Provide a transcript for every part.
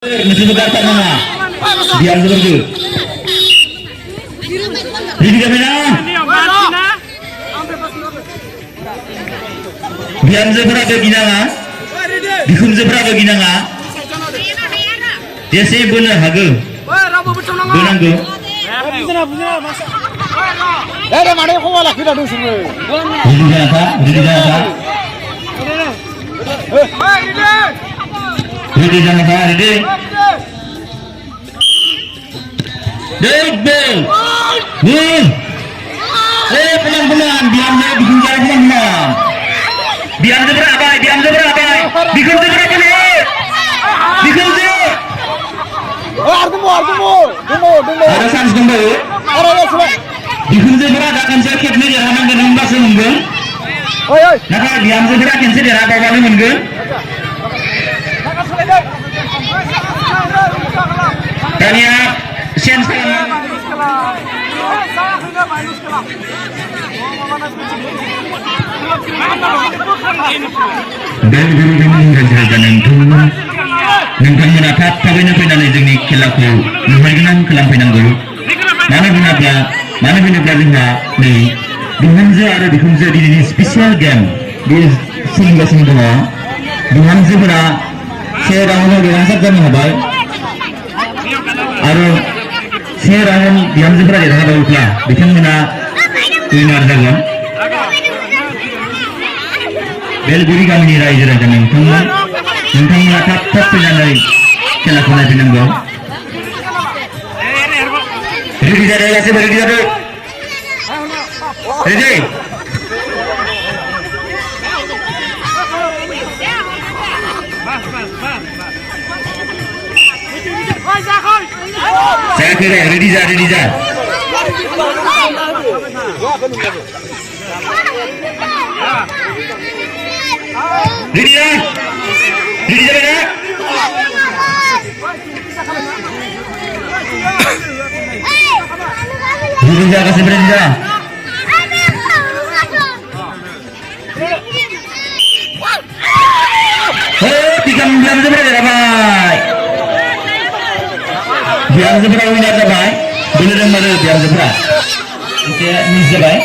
Mesti berkata nama biar seperti ini kemana biar seberapa gina bikin seberapa gina dia sih benar hagu benar go ada mana yang kau malah kita dulu semua jadi jangan Ready jangan salah, ready. Baik, baik. Pelan-pelan, biar saya bikin jalan pelan-pelan. Biar seberapa, bikin seberapa nih. Bikin sih. Artemu. Ada sans kembali. Ada semua. Bikin seberapa akan saya keep nih, jangan dengan bahasa mungkin. Oi. Nah, biar seberapa kan saya darah apa mungkin. Dan ya, sen dan guru-guru raja-raja nanti nengkang menapat kawin apa जोंनि खेलाखौ नुहैगोन खालामफैनांगौ मानो होनोब्ला जोंहा नै बिहामजो आरो बिखुनजो दिनैनि स्पेसियेल गेम बे सोलिगासिनो दङ बिहामजोफोरा से राउन्डआव देरहासार जानो हाबाय आरो से राउन्ड बिहामजोफोरा देरहाबायोब्ला बिथांमोना उइनार जागोन बेलगुरि गामिनि रायजो राजा नोंथांमोना थाब फैनानै खेलाखौ नायफैनांगौ रेडि जादो गासैबो रेडि जादो रेडि saya kira ready जा ready जा kasih ready जा tiga bulan sebenarnya ramai biar seberapa winner जाबाय bener bener biar seberapa oke miss जाबाय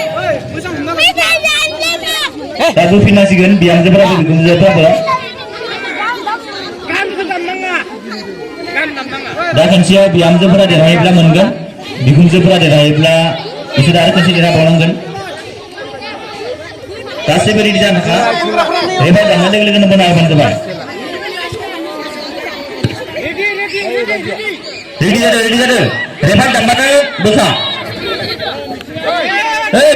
lagu finasikan biar seberapa bikin seberapa dah kan siapa biar seberapa derahibla मोनगोन बिखुन seberapa derahibla bisa ada kasih derahबावनांगोन गासैबो रेडि जानोखा एबा दांनाय लोगो लोगोनो बनायबानो जाबाय रेडि जादो रेफार दांबानो बोखा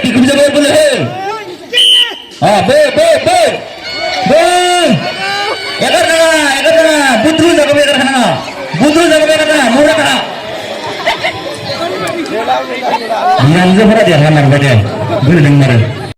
बिखुनजो बोलो बे एगार नाङा बुद्रु जागोन एगार नाङा मुरा kana बिहामजोफोरा देरहामारबाय दे बोलो मारो